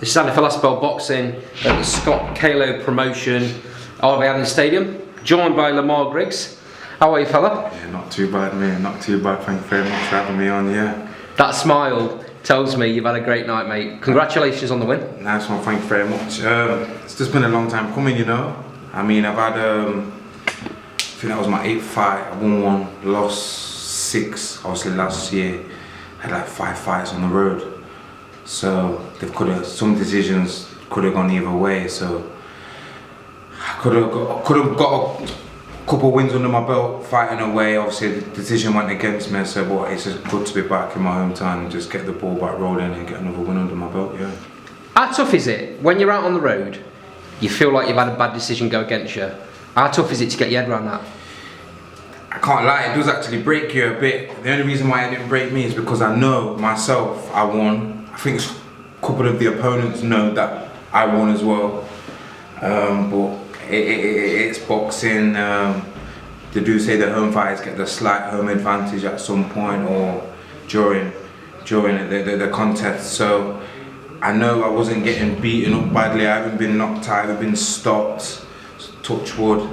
This is Harvey Hadden boxing at the Scott Kalo promotion, Harvey Hadden Stadium, joined by Lamah Griggs. How are you, fella? Yeah, not too bad, mate. Not too bad. Thank you very much for having me on. Yeah. That smile tells me you've had a great night, mate. Congratulations on the win. Nice one. Thank you very much. It's just been a long time coming, you know. I mean, I've had I think that was my 8th fight. I won 1, lost 6. Obviously, last year I had like 5 fights on the road. So some decisions could have gone either way. So I could have got a couple of wins under my belt fighting away. Obviously, the decision went against me. So, but it's just good to be back in my hometown and just get the ball back rolling and get another win under my belt. Yeah. How tough is it when you're out on the road? You feel like you've had a bad decision go against you. How tough is it to get your head around that? I can't lie, it does actually break you a bit. The only reason why it didn't break me is because I know myself I won. I think a couple of the opponents know that I won as well. But it's boxing. They do say the home fighters get the slight home advantage at some point or during the contest. So I know I wasn't getting beaten up badly. I haven't been knocked out. I haven't been stopped. Touch wood,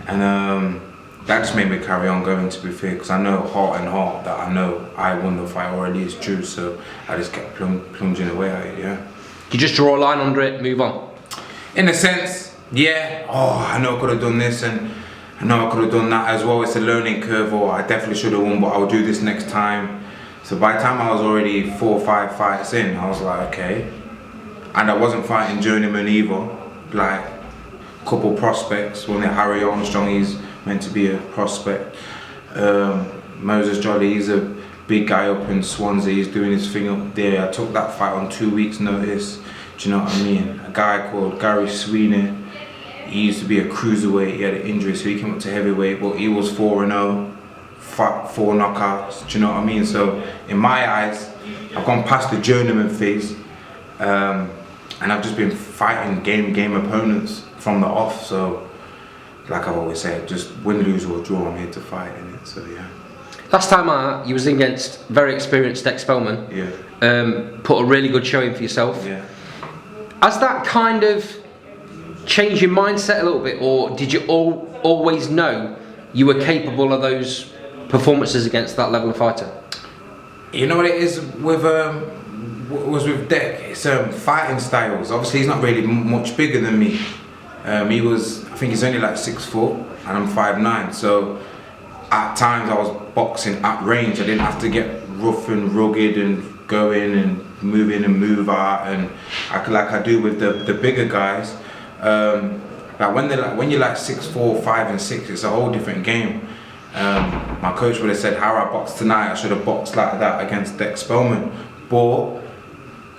and that just made me carry on going, to be fair, because I know heart and heart that I know I won the fight, or at least true. So I just kept plunging away at it. Yeah. You just draw a line under it, move on. In a sense, yeah. Oh, I know I could have done this, and I know I could have done that as well. It's a learning curve, or I definitely should have won, but I'll do this next time. So by the time I was already 4 or 5 fights in, I was like, okay. And I wasn't fighting journeyman either. Like a couple prospects. One, Harry Armstrong, he's meant to be a prospect. Moses Jolly, he's a big guy up in Swansea. He's doing his thing up there. I took that fight on 2 weeks' notice. Do you know what I mean? A guy called Gary Sweeney. He used to be a cruiserweight. He had an injury, so he came up to heavyweight. But he was 4-0. 4 knockouts, do you know what I mean? So in my eyes, I've gone past the journeyman phase, and I've just been fighting game opponents from the off. So like I've always said, just win, lose or draw, I'm here to fight in it. So yeah. Last time out, you was against very experienced ex-Spellman. Yeah. Put a really good showing for yourself. Yeah. Has that kind of changed your mindset a little bit, or did you always know you were capable of those performances against that level of fighter? You know what it is with with Deck? It's fighting styles. Obviously, he's not really much bigger than me. I think he's only like 6 foot, and I'm 5'9". So at times I was boxing at range. I didn't have to get rough and rugged and go in and move in and move out, and like I do with the bigger guys. Like when you're like 6'4", 5 and 6, it's a whole different game. My coach would have said, how I boxed tonight, I should have boxed like that against Deck Spellman. But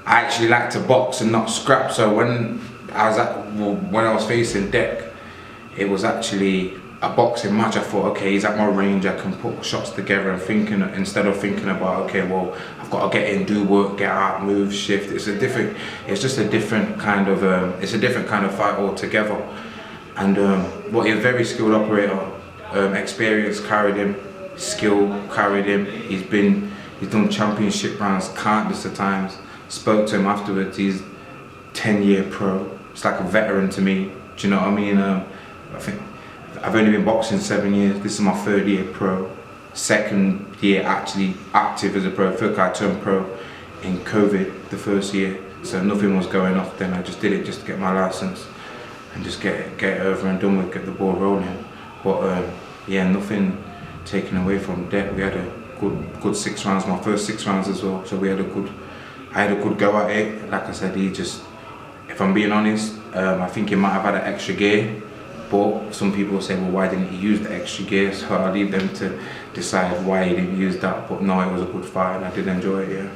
I actually like to box and not scrap. So when I was facing Deck, it was actually a boxing match. I thought, okay, he's at my range, I can put shots together, and instead of thinking about, okay, well, I've got to get in, do work, get out, move, shift. It's just a different kind of fight altogether. And but he's a very skilled operator. Experience carried him, skill carried him. He's done championship rounds countless of times. Spoke to him afterwards. He's 10-year pro. It's like a veteran to me. Do you know what I mean? I think I've only been boxing 7 years. This is my 3rd year pro. 2nd year actually active as a pro. I turned pro in COVID the 1st year, so nothing was going off then. I just did it just to get my license and just get it over and done with, get the ball rolling. But yeah, nothing taken away from Deck. We had a good 6 rounds, my first 6 rounds as well. So I had a good go at it. Like I said, if I'm being honest, I think he might have had an extra gear. But some people say, well, why didn't he use the extra gear? So I'll leave them to decide why he didn't use that. But no, it was a good fight and I did enjoy it, yeah.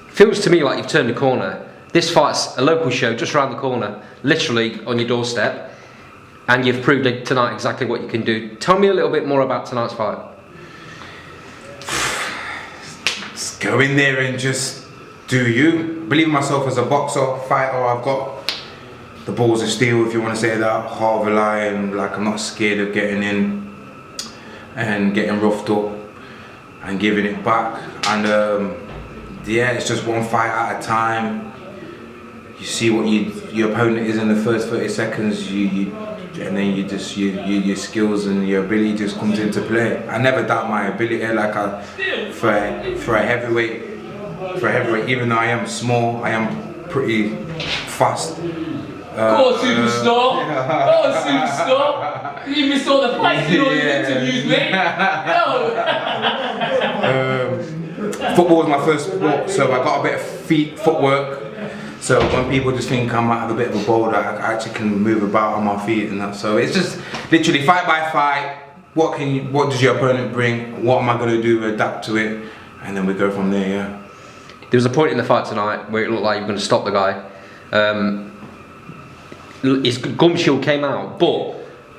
Feels to me like you've turned a corner. This fight's a local show just around the corner, literally on your doorstep. And you've proved tonight exactly what you can do. Tell me a little bit more about tonight's fight. Just go in there and just do you. Believe in myself as a boxer, fighter. I've got the balls of steel, if you want to say that. Heart of a lion. Like, I'm not scared of getting in and getting roughed up and giving it back. And yeah, it's just one fight at a time. you see what your opponent is in the first 30 seconds, and then your skills and your ability just comes into play. I never doubt my ability. Like for a heavyweight, even though I am small, I am pretty fast. Go on, superstar! Go on, superstar! You missed all the fights in all the interviews, mate! Yo! Football was my first sport, so I got a bit of footwork. So when people just think I might have a bit of a boulder, I actually can move about on my feet and that. So it's just literally fight by fight. What does your opponent bring? What am I going to do to adapt to it? And then we go from there, yeah. There was a point in the fight tonight where it looked like you were going to stop the guy. His gum shield came out, but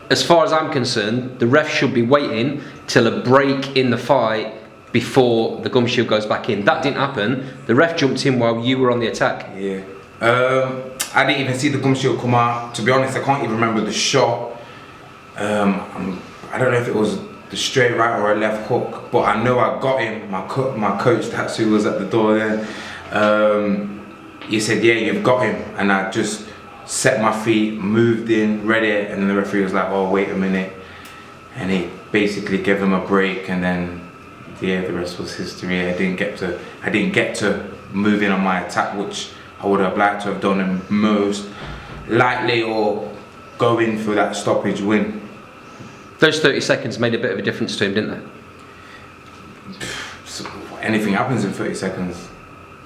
as far as I'm concerned, the ref should be waiting till a break in the fight before the gum shield goes back in. That didn't happen. The ref jumped in while you were on the attack. Yeah. I didn't even see the gum shield come out. To be honest, I can't even remember the shot. I don't know if it was the straight right or a left hook, but I know I got him. My coach, that's who was at the door then. He said, yeah, you've got him. And I just set my feet, moved in, read it, and then the referee was like, oh, wait a minute. And he basically gave him a break, and then, yeah, the rest was history. I didn't get to move in on my attack, which I would have liked to have done in most lightly or go in for that stoppage win. Those 30 seconds made a bit of a difference to him, didn't they? So anything happens in 30 seconds.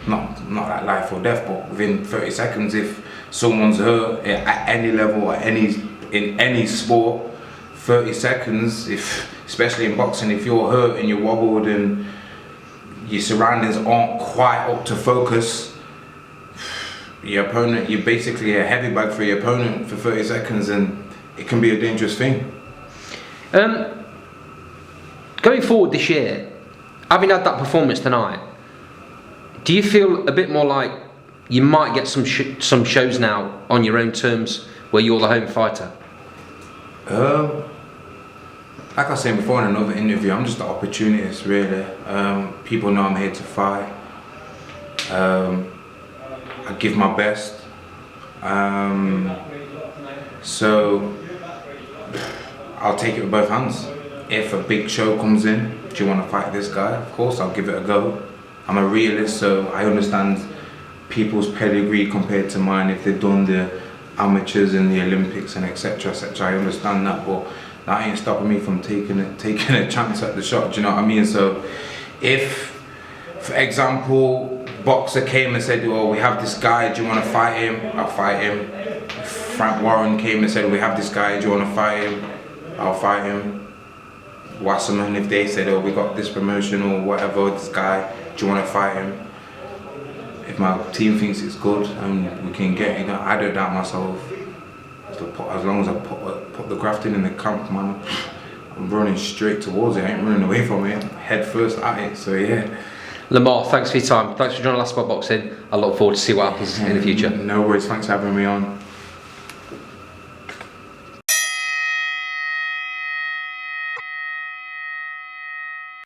Not like life or death, but within 30 seconds, if someone's hurt at any level, in any sport, 30 seconds, especially in boxing, if you're hurt and you're wobbled and your surroundings aren't quite up to focus, your opponent, you're basically a heavy bag for your opponent for 30 seconds, and it can be a dangerous thing. Going forward this year, having had that performance tonight, do you feel a bit more like you might get some shows now on your own terms where you're the home fighter? Like I was saying before in another interview, I'm just an opportunist, really. People know I'm here to fight. I give my best. So I'll take it with both hands. If a big show comes in, do you want to fight this guy? Of course, I'll give it a go. I'm a realist, so I understand people's pedigree compared to mine. If they've done the amateurs and the Olympics and etc., etc., I understand that, but that ain't stopping me from taking a chance at the shot. Do you know what I mean? So, if, for example, boxer came and said, "Well, we have this guy. Do you want to fight him?" I'll fight him. If Frank Warren came and said, "We have this guy. Do you want to fight him?" I'll fight him. Wasserman, if they said, "Oh, we got this promotion or whatever, this guy, do you want to fight him?" If my team thinks it's good and we can get it, I don't doubt myself. As long as I put the grafting in the camp, man, I'm running straight towards it. I ain't running away from it. Head first at it. So yeah. Lamah, thanks for your time. Thanks for joining Last Spot Boxing. I look forward to see what happens in the future. No worries. Thanks for having me on.